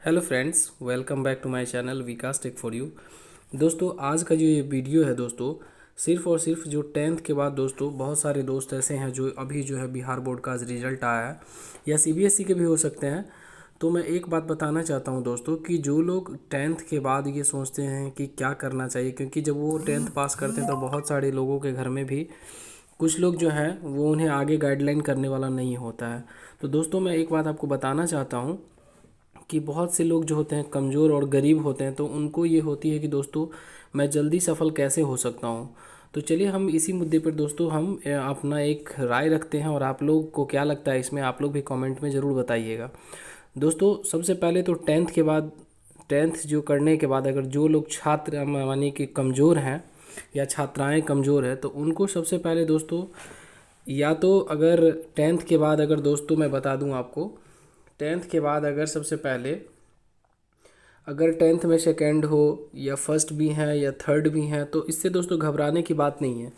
Hello friends, welcome back to my channel Vikas tech for you. दोस्तों, आज का जो ये वीडियो है दोस्तों, सिर्फ और सिर्फ जो टेंथ के बाद दोस्तों बहुत सारे दोस्त ऐसे हैं जो अभी जो है बिहार बोर्ड का आज रिजल्ट आया है या सीबीएसई के भी हो सकते हैं। तो मैं एक बात बताना चाहता हूं दोस्तों कि जो लोग टेंथ के बाद ये सोचते हैं कि क्या करना चाहिए, क्योंकि जब वो टेंथ पास करते हैं तो बहुत सारे लोगों के घर में भी कुछ लोग जो हैं वो उन्हें आगे गाइडलाइन करने वाला नहीं होता है। तो दोस्तों, मैं एक बात आपको बताना चाहता हूँ कि बहुत से लोग जो होते हैं कमज़ोर और गरीब होते हैं, तो उनको ये होती है कि दोस्तों मैं जल्दी सफल कैसे हो सकता हूँ। तो चलिए हम इसी मुद्दे पर दोस्तों हम अपना एक राय रखते हैं, और आप लोग को क्या लगता है इसमें आप लोग भी कमेंट में ज़रूर बताइएगा। दोस्तों, सबसे पहले तो टेंथ के बाद, टेंथ जो करने के बाद अगर जो लोग छात्र मानी कि कमज़ोर हैं या छात्राएं कमज़ोर है, तो उनको सबसे पहले दोस्तों या तो अगर टेंथ के बाद अगर दोस्तों मैं बता दूं आपको, टेंथ के बाद अगर सबसे पहले अगर टेंथ में सेकेंड हो या फर्स्ट भी हैं या थर्ड भी हैं, तो इससे दोस्तों घबराने की बात नहीं है,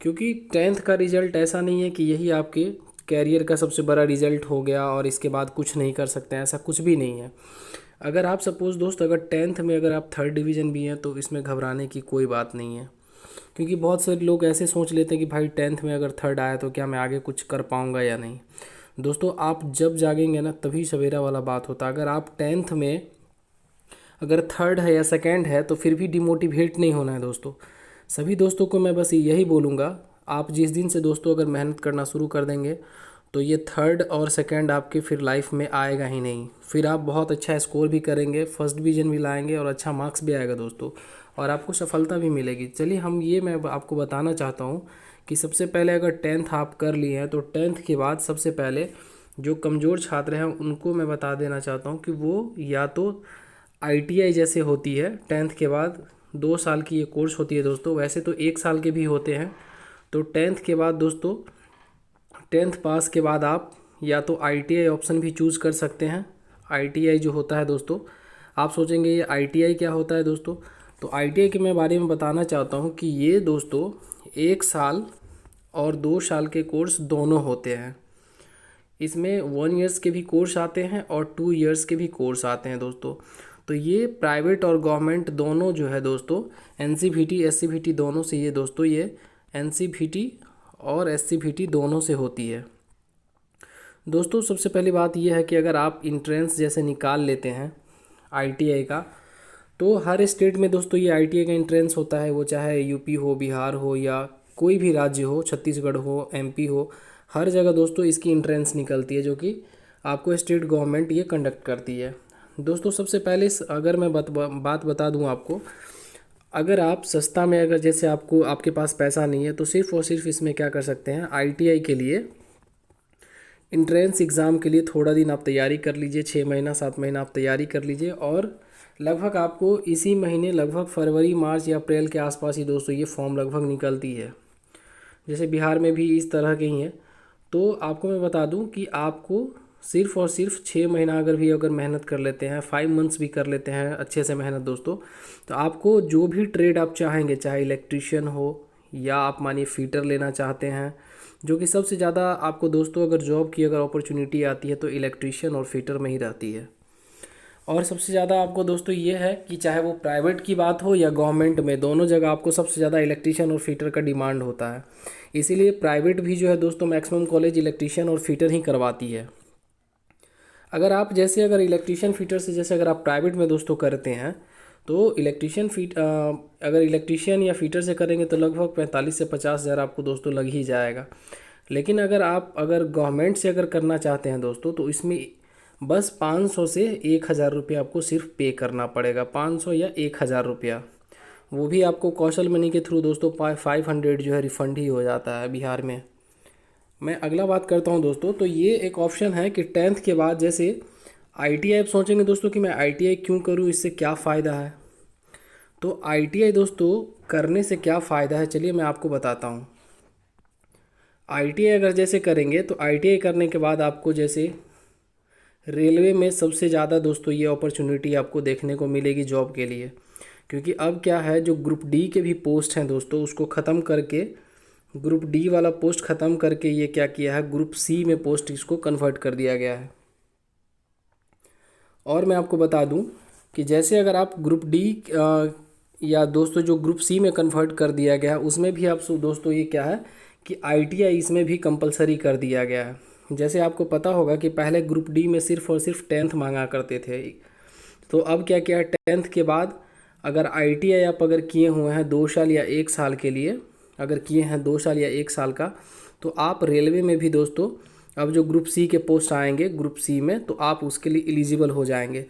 क्योंकि टेंथ का रिज़ल्ट ऐसा नहीं है कि यही आपके कैरियर का सबसे बड़ा रिज़ल्ट हो गया और इसके बाद कुछ नहीं कर सकते हैं। ऐसा कुछ भी नहीं है। अगर आप सपोज़ दोस्त अगर टेंथ में अगर आप थर्ड डिवीज़न भी हैं, तो इसमें घबराने की कोई बात नहीं है, क्योंकि बहुत सारे लोग ऐसे सोच लेते हैं कि भाई टेंथ में अगर थर्ड आया तो क्या मैं आगे कुछ कर पाऊँगा या नहीं। दोस्तों, आप जब जागेंगे ना तभी सवेरा वाला बात होता है। अगर आप टेंथ में अगर थर्ड है या सेकंड है तो फिर भी डिमोटिवेट नहीं होना है दोस्तों। सभी दोस्तों को मैं बस यही बोलूँगा, आप जिस दिन से दोस्तों अगर मेहनत करना शुरू कर देंगे तो ये थर्ड और सेकंड आपके फिर लाइफ में आएगा ही नहीं। फिर आप बहुत अच्छा स्कोर भी करेंगे, फर्स्ट डिवीज़न भी लाएंगे और अच्छा मार्क्स भी आएगा दोस्तों, और आपको सफलता भी मिलेगी। चलिए हम ये मैं आपको बताना चाहता हूँ कि सबसे पहले अगर टेंथ आप कर लिए हैं, तो टेंथ के बाद सबसे पहले जो कमज़ोर छात्र हैं उनको मैं बता देना चाहता हूँ कि वो या तो आईटीआई जैसे होती है, टेंथ के बाद 2 साल की ये कोर्स होती है दोस्तों, वैसे तो 1 साल के भी होते हैं। तो टेंथ के बाद दोस्तों, टेंथ पास के बाद आप या तो आईटीआई ऑप्शन भी चूज़ कर सकते हैं। आईटीआई जो होता है दोस्तों, आप सोचेंगे ये आईटीआई क्या होता है दोस्तों, तो आईटीआई के मैं बारे में बताना चाहता हूँ कि ये दोस्तों 1 साल और 2 साल के कोर्स दोनों होते हैं। इसमें 1 ईयर्स के भी कोर्स आते हैं और 2 ईयर्स के भी कोर्स आते हैं दोस्तों। तो ये प्राइवेट और गवर्नमेंट दोनों जो है दोस्तों, एनसीवीटी एससीवीटी दोनों से ये दोस्तों ये एनसीवीटी और एससीवीटी दोनों से होती है। दोस्तों, सबसे पहली बात यह है कि अगर आप इंट्रेंस जैसे निकाल लेते हैं आईटीआई का, तो हर स्टेट में दोस्तों ये आईटीआई का इंट्रेंस होता है, वो चाहे यूपी हो, बिहार हो या कोई भी राज्य हो, छत्तीसगढ़ हो, एमपी हो, हर जगह दोस्तों इसकी इंट्रेंस निकलती है, जो कि आपको स्टेट गवर्नमेंट ये कंडक्ट करती है। दोस्तों, सबसे पहले अगर मैं बात बता दूं आपको, अगर आप सस्ता में अगर जैसे आपको आपके पास पैसा नहीं है, तो सिर्फ़ और सिर्फ इसमें क्या कर सकते हैं, आईटीआई के लिए इंट्रेंस एग्ज़ाम के लिए थोड़ा दिन आप तैयारी कर लीजिए, 6 महीना 7 महीना आप तैयारी कर लीजिए, और लगभग आपको इसी महीने लगभग फरवरी मार्च या अप्रैल के आसपास ही दोस्तों ये फॉर्म लगभग निकलती है। जैसे बिहार में भी इस तरह के ही हैं। तो आपको मैं बता दूं कि आपको सिर्फ़ और सिर्फ 6 महीना अगर भी अगर मेहनत कर लेते हैं, 5 मंथ्स भी कर लेते हैं अच्छे से मेहनत दोस्तों, तो आपको जो भी ट्रेड आप चाहेंगे, चाहे इलेक्ट्रीशियन हो या आप मानिए फीटर लेना चाहते हैं, जो कि सबसे ज़्यादा आपको दोस्तों अगर जॉब की अगर अपॉर्चुनिटी आती है तो इलेक्ट्रीशियन और फीटर में ही रहती है। और सबसे ज़्यादा आपको दोस्तों ये है कि चाहे वो प्राइवेट की बात हो या गवर्नमेंट में, दोनों जगह आपको सबसे ज़्यादा इलेक्ट्रीशियन और फीटर का डिमांड होता है। इसीलिए प्राइवेट भी जो है दोस्तों मैक्सिमम कॉलेज इलेक्ट्रीशियन और फीटर ही करवाती है। अगर आप जैसे अगर इलेक्ट्रीशियन फीटर से जैसे अगर आप प्राइवेट में दोस्तों करते हैं, तो अगर इलेक्ट्रीशियन या फीटर से करेंगे तो लगभग 45 से 50 हज़ार आपको दोस्तों लग ही जाएगा। लेकिन अगर आप अगर गवर्नमेंट से अगर करना चाहते हैं दोस्तों, तो इसमें बस 500 से 1,000 रुपया आपको सिर्फ पे करना पड़ेगा, 500 या 1,000 रुपया। वो भी आपको कौशल मनी के थ्रू दोस्तों 500 जो है रिफ़ंड ही हो जाता है बिहार में। मैं अगला बात करता हूँ दोस्तों, तो ये एक ऑप्शन है कि टेंथ के बाद जैसे आईटीआई, आप सोचेंगे दोस्तों कि मैं आईटीआई क्यों करूँ, इससे क्या फ़ायदा है। तो आईटीआई दोस्तों करने से क्या फ़ायदा है, चलिए मैं आपको बताता हूँ। आईटीआई अगर जैसे करेंगे, तो आईटीआई करने के बाद आपको जैसे रेलवे में सबसे ज़्यादा दोस्तों ये अपॉर्चुनिटी आपको देखने को मिलेगी जॉब के लिए, क्योंकि अब क्या है, जो ग्रुप डी के भी पोस्ट हैं दोस्तों उसको ख़त्म करके, ग्रुप डी वाला पोस्ट ख़त्म करके ये क्या किया है, ग्रुप सी में पोस्ट इसको कन्वर्ट कर दिया गया है। और मैं आपको बता दूं कि जैसे अगर आप ग्रुप डी या दोस्तों जो ग्रुप सी में कन्वर्ट कर दिया गया है उसमें भी आप दोस्तों ये क्या है कि आईटीआई इसमें भी कंपलसरी कर दिया गया है। जैसे आपको पता होगा कि पहले ग्रुप डी में सिर्फ और सिर्फ 10th मांगा करते थे, तो अब क्या क्या है 10th के बाद अगर आईटीआई आप अगर किए हुए हैं 2 साल या 1 साल के लिए, अगर किए हैं 2 साल या 1 साल का, तो आप रेलवे में भी दोस्तों अब जो ग्रुप सी के पोस्ट आएंगे ग्रुप सी में, तो आप उसके लिए एलिजिबल हो जाएंगे।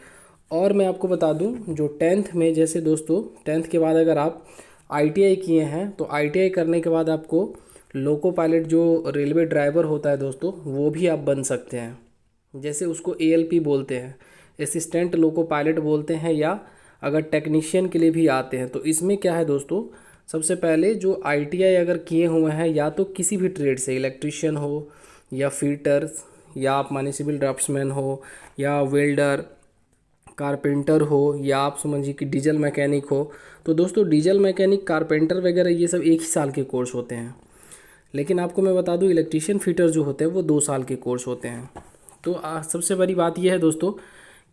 और मैं आपको बता दूं जो 10th में, जैसे दोस्तों 10th के बाद अगर आप आईटीआई किए हैं तो आईटीआई करने के बाद आपको लोको पायलट जो रेलवे ड्राइवर होता है दोस्तों वो भी आप बन सकते हैं। जैसे उसको एएलपी बोलते हैं, असिस्टेंट लोको पायलट बोलते हैं, या अगर टेक्नीशियन के लिए भी आते हैं। तो इसमें क्या है दोस्तों, सबसे पहले जो आईटीआई अगर किए हुए हैं या तो किसी भी ट्रेड से, इलेक्ट्रिशियन हो या फिटर्स, या आप माने सिविल ड्राफ्ट्समैन हो, या वेल्डर, कारपेंटर हो, या आप समझिए कि डीजल मैकेनिक हो। तो दोस्तों डीजल मैकेनिक, कारपेंटर वगैरह ये सब 1 ही साल के कोर्स होते हैं। लेकिन आपको मैं बता दूं इलेक्ट्रिशियन फिटर जो होते हैं वो 2 साल के कोर्स होते हैं। तो सबसे बड़ी बात यह है दोस्तों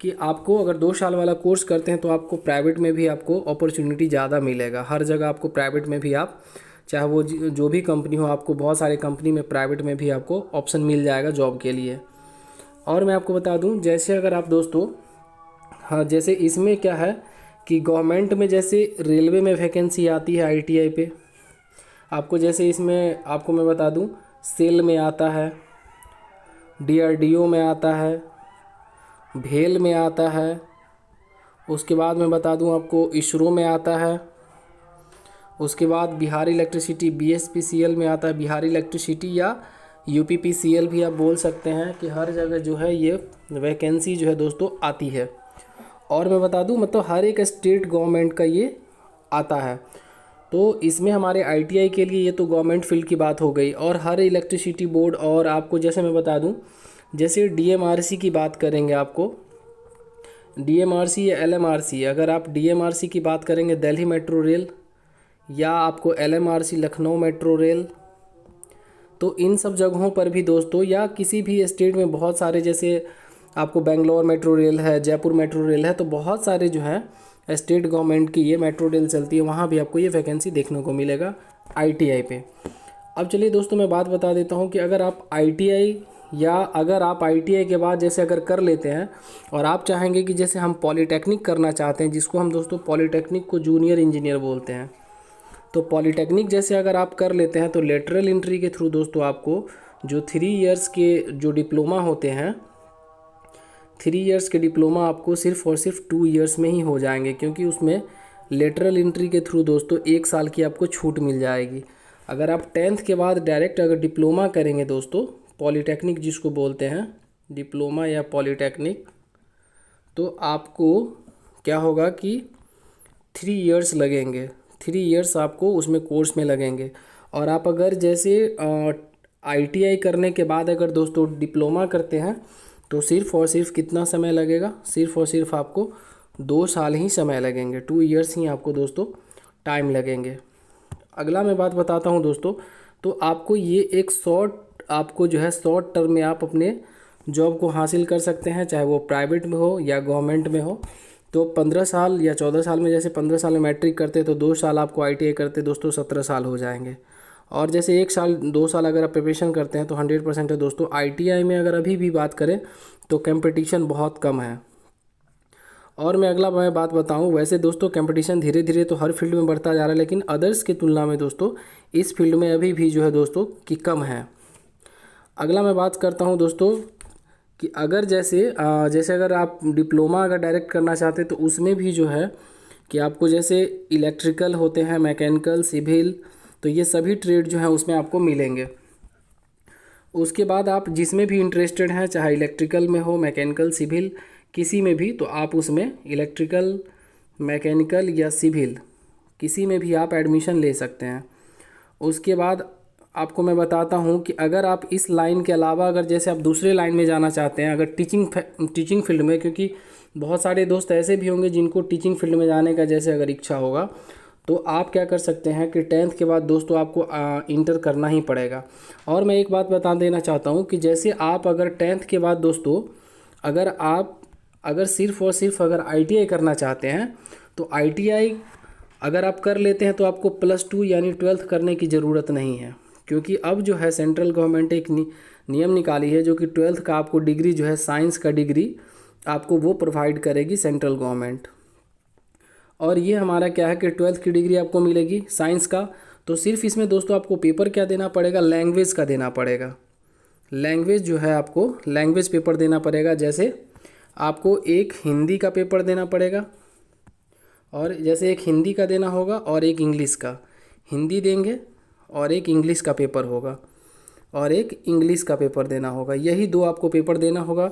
कि आपको अगर 2 साल वाला कोर्स करते हैं तो आपको प्राइवेट में भी आपको अपॉर्चुनिटी ज़्यादा मिलेगा। हर जगह आपको प्राइवेट में भी, आप चाहे वो जो भी कंपनी हो, आपको बहुत सारे कंपनी में प्राइवेट में भी आपको ऑप्शन मिल जाएगा जॉब के लिए। और मैं आपको बता दूं जैसे अगर आप दोस्तों, हाँ, जैसे इसमें क्या है कि गवर्नमेंट में जैसे रेलवे में वैकेंसी आती है आईटीआई पे, आपको जैसे इसमें आपको मैं बता दूं सेल में आता है, डीआरडीओ में आता है, भेल में आता है, उसके बाद मैं बता दूं आपको इसरो में आता है, उसके बाद बिहार इलेक्ट्रिसिटी बीएसपीसीएल में आता है, बिहार इलेक्ट्रिसिटी या यूपीपीसीएल भी आप बोल सकते हैं, कि हर जगह जो है ये वैकेंसी जो है दोस्तों आती है। और मैं बता दूं मतलब हर एक स्टेट गवर्नमेंट का ये आता है। तो इसमें हमारे आईटीआई के लिए ये तो गवर्नमेंट फील्ड की बात हो गई। और हर इलेक्ट्रिसिटी बोर्ड, और आपको जैसे मैं बता दूं जैसे डीएमआरसी की बात करेंगे, आपको डीएमआरसी या एलएमआरसी, अगर आप डीएमआरसी की बात करेंगे दिल्ली मेट्रो रेल, या आपको एलएमआरसी लखनऊ मेट्रो रेल, तो इन सब जगहों पर भी दोस्तों, या किसी भी स्टेट में बहुत सारे, जैसे आपको बेंगलोर मेट्रो रेल है, जयपुर मेट्रो रेल है, तो बहुत सारे जो है स्टेट गवर्नमेंट की ये मेट्रो रेल चलती है, वहाँ भी आपको ये वैकेंसी देखने को मिलेगा आईटीआई पे। अब चलिए दोस्तों मैं बात बता देता हूँ कि अगर आप आईटीआई, या अगर आप आईटीआई के बाद जैसे अगर कर लेते हैं और आप चाहेंगे कि जैसे हम पॉलीटेक्निक करना चाहते हैं, जिसको हम दोस्तों पॉलीटेक्निक को जूनियर इंजीनियर बोलते हैं, तो पॉलीटेक्निक जैसे अगर आप कर लेते हैं तो लेटरल एंट्री के थ्रू दोस्तों आपको जो 3 इयर्स के जो डिप्लोमा होते हैं, 3 इयर्स के डिप्लोमा आपको सिर्फ और सिर्फ 2 इयर्स में ही हो जाएंगे, क्योंकि उसमें लेटरल एंट्री के थ्रू दोस्तों 1 साल की आपको छूट मिल जाएगी। अगर आप 10th के बाद डायरेक्ट अगर डिप्लोमा करेंगे दोस्तों, पॉलीटेक्निक जिसको बोलते हैं, डिप्लोमा या पॉलीटेक्निक, तो आपको क्या होगा कि 3 इयर्स लगेंगे, 3 इयर्स आपको उसमें कोर्स में लगेंगे। और आप अगर जैसे आईटीआई करने के बाद अगर दोस्तों डिप्लोमा करते हैं तो सिर्फ और सिर्फ कितना समय लगेगा, सिर्फ और सिर्फ आपको 2 साल ही समय लगेंगे, 2 इयर्स ही आपको दोस्तों टाइम लगेंगे। अगला मैं बात बताता हूँ दोस्तों, तो आपको ये एक आपको जो है शॉर्ट टर्म में आप अपने जॉब को हासिल कर सकते हैं, चाहे वो प्राइवेट में हो या गवर्नमेंट में हो। तो 15 साल या 14 साल में, जैसे 15 साल में मैट्रिक करते तो 2 साल आपको आईटीआई करते दोस्तों 17 साल हो जाएंगे। और जैसे 1 साल 2 साल अगर आप प्रिपरेशन करते हैं तो 100% है दोस्तों। आईटीआई में अगर अभी भी बात करें तो कंपटीशन बहुत कम है। और मैं बात बताऊं, वैसे दोस्तों कंपटीशन धीरे धीरे तो हर फील्ड में बढ़ता जा रहा है, लेकिन अदर्स की तुलना में दोस्तों इस फील्ड में अभी भी जो है दोस्तों कि कम है। अगला मैं बात करता हूं दोस्तों कि अगर जैसे अगर आप डिप्लोमा अगर डायरेक्ट करना चाहते हैं तो उसमें भी जो है कि आपको जैसे इलेक्ट्रिकल होते हैं, मैकेनिकल, सिविल, तो ये सभी ट्रेड जो है उसमें आपको मिलेंगे। उसके बाद आप जिसमें भी इंटरेस्टेड हैं, चाहे इलेक्ट्रिकल में हो, मैकेनिकल, सिविल, किसी में भी, तो आप उसमें इलेक्ट्रिकल, मैकेनिकल या सिविल किसी में भी आप एडमिशन ले सकते हैं। उसके बाद आपको मैं बताता हूँ कि अगर आप इस लाइन के अलावा अगर जैसे आप दूसरे लाइन में जाना चाहते हैं, अगर टीचिंग फील्ड में, क्योंकि बहुत सारे दोस्त ऐसे भी होंगे जिनको टीचिंग फील्ड में जाने का जैसे अगर इच्छा होगा, तो आप क्या कर सकते हैं कि 10th के बाद दोस्तों आपको इंटर करना ही पड़ेगा। और मैं एक बात बता देना चाहता हूँ कि जैसे आप अगर 10th के बाद दोस्तों अगर सिर्फ़ और सिर्फ अगर ITI करना चाहते हैं तो ITI अगर आप कर लेते हैं तो आपको +2 यानी 12th करने की ज़रूरत नहीं है, क्योंकि अब जो है सेंट्रल गवर्नमेंट एक नियम निकाली है जो कि 12th का आपको डिग्री जो है साइंस का डिग्री आपको वो प्रोवाइड करेगी सेंट्रल गवर्नमेंट। और ये हमारा क्या है कि 12th की डिग्री आपको मिलेगी साइंस का। तो सिर्फ इसमें दोस्तों आपको पेपर क्या देना पड़ेगा, लैंग्वेज का देना पड़ेगा। लैंग्वेज जो है आपको लैंग्वेज पेपर देना पड़ेगा। जैसे आपको एक हिंदी का पेपर देना पड़ेगा, और जैसे एक हिंदी का देना होगा और एक इंग्लिश का। हिंदी देंगे और एक इंग्लिश का पेपर होगा, और एक इंग्लिश का पेपर देना होगा। यही दो आपको पेपर देना होगा।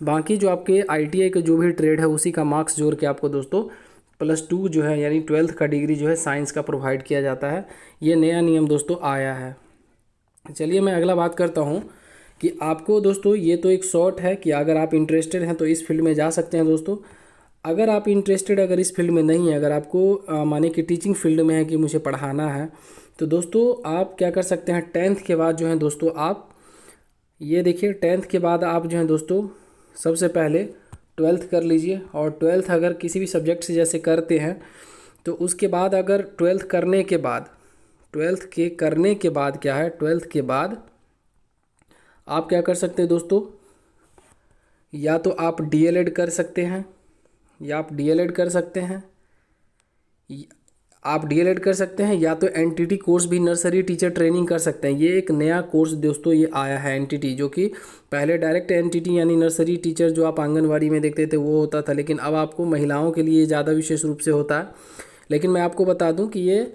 बाकी जो आपके ITI के जो भी ट्रेड है उसी का मार्क्स जोड़ के आपको दोस्तों +2 जो है यानी 12th का डिग्री जो है साइंस का प्रोवाइड किया जाता है। ये नया नियम दोस्तों आया है। चलिए मैं अगला बात करता हूँ कि आपको दोस्तों ये तो एक शॉर्ट है कि अगर आप इंटरेस्टेड हैं तो इस फील्ड में जा सकते हैं दोस्तों। अगर आप इंटरेस्टेड अगर इस फील्ड में नहीं है, अगर आपको माने कि टीचिंग फील्ड में है कि मुझे पढ़ाना है, तो दोस्तों आप क्या कर सकते हैं, 10th के बाद जो है दोस्तों आप ये देखिए 10th के बाद आप जो है दोस्तों सबसे पहले 12th कर लीजिए। और 12th अगर किसी भी सब्जेक्ट से जैसे करते हैं तो उसके बाद अगर 12th करने के बाद 12th के करने के बाद क्या है, 12th के बाद आप क्या कर सकते हैं दोस्तों, या तो आप DLED कर सकते हैं, या आप DLED कर सकते हैं, आप DLED कर सकते हैं, या तो NTT कोर्स भी नर्सरी टीचर ट्रेनिंग कर सकते हैं। ये एक नया कोर्स दोस्तों ये आया है NTT, जो कि पहले डायरेक्ट NTT यानी नर्सरी टीचर जो आप आंगनवाड़ी में देखते थे वो होता था, लेकिन अब आपको महिलाओं के लिए ज़्यादा विशेष रूप से होता है। लेकिन मैं आपको बता दूं कि ये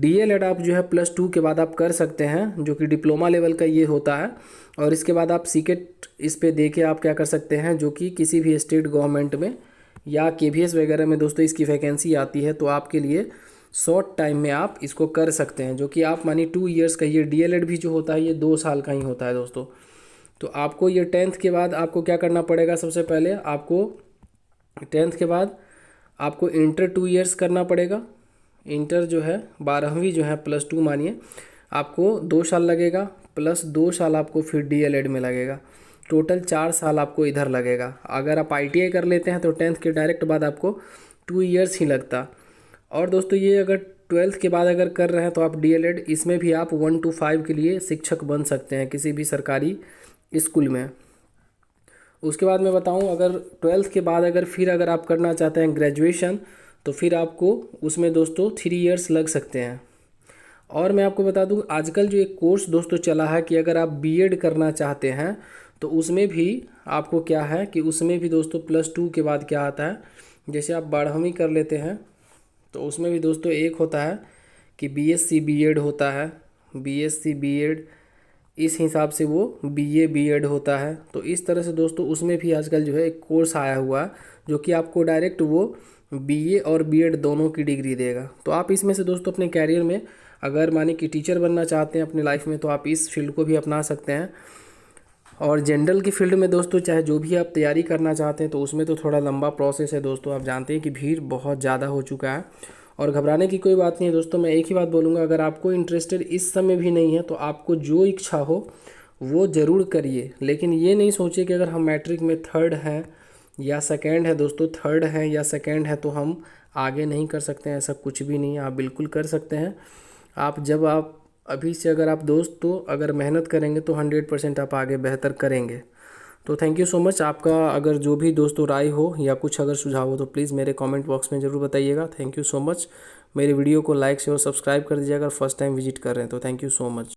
DLED आप जो है +2 के बाद आप कर सकते हैं, जो कि डिप्लोमा लेवल का ये होता है। और इसके बाद आप CKET इस पे दे के आप क्या कर सकते हैं, जो कि किसी भी स्टेट गवर्नमेंट में या KVS वगैरह में दोस्तों इसकी वैकेंसी आती है, तो आपके लिए शॉर्ट टाइम में आप इसको कर सकते हैं। जो कि आप मानी 2 इयर्स का, ये DLED भी जो होता है ये 2 साल का ही होता है दोस्तों। तो आपको ये 10th के बाद आपको क्या करना पड़ेगा, सबसे पहले आपको 10th के बाद आपको इंटर 2 इयर्स करना पड़ेगा। इंटर जो है 12वीं जो है +2 मानिए आपको 2 साल लगेगा, प्लस 2 साल आपको फिर DLED में लगेगा। टोटल 4 साल आपको इधर लगेगा। अगर आप ITI कर लेते हैं तो 10th के डायरेक्ट बाद आपको 2 इयर्स ही लगता। और दोस्तों ये अगर 12th के बाद अगर कर रहे हैं तो आप DLED इसमें भी आप 1 to 5 के लिए शिक्षक बन सकते हैं किसी भी सरकारी स्कूल में। उसके बाद मैं बताऊं, अगर 12th के बाद अगर फिर अगर आप करना चाहते हैं ग्रेजुएशन, तो फिर आपको उसमें दोस्तों 3 इयर्स लग सकते हैं। और मैं आपको बता दूं आजकल जो एक कोर्स दोस्तों चला है कि अगर आप BEd करना चाहते हैं तो उसमें भी आपको क्या है कि उसमें भी दोस्तों +2 के बाद क्या आता है, जैसे आप 12वीं कर लेते हैं तो उसमें भी दोस्तों एक होता है कि BSc BEd होता है। BSc BEd इस हिसाब से वो BA BEd होता है। तो इस तरह से दोस्तों उसमें भी आजकल जो है एक कोर्स आया हुआ है जो कि आपको डायरेक्ट वो BA और BEd दोनों की डिग्री देगा। तो आप इसमें से दोस्तों अपने कैरियर में अगर माने कि टीचर बनना चाहते हैं अपनी लाइफ में, तो आप इस फील्ड को भी अपना सकते हैं। और जनरल की फील्ड में दोस्तों चाहे जो भी आप तैयारी करना चाहते हैं तो उसमें तो थोड़ा लंबा प्रोसेस है दोस्तों। आप जानते हैं कि भीड़ बहुत ज़्यादा हो चुका है, और घबराने की कोई बात नहीं है दोस्तों। मैं एक ही बात बोलूँगा, अगर आपको इंटरेस्टेड इस समय भी नहीं है तो आपको जो इच्छा हो वो ज़रूर करिए। लेकिन ये नहीं सोचिए कि अगर हम मैट्रिक में 3rd हैं या 2nd है दोस्तों, 3rd है या 2nd है तो हम आगे नहीं कर सकते हैं। ऐसा कुछ भी नहीं है, आप बिल्कुल कर सकते हैं। आप अभी से अगर आप दोस्तों अगर मेहनत करेंगे तो 100% आप आगे बेहतर करेंगे। तो थैंक यू सो मच। आपका अगर जो भी दोस्तों राय हो या कुछ अगर सुझाव हो तो प्लीज़ मेरे कमेंट बॉक्स में ज़रूर बताइएगा। Thank you so much. मेरे वीडियो को लाइक शेयर और सब्सक्राइब कर दीजिएगा अगर फर्स्ट टाइम विजिट कर रहे हैं तो। Thank you so much.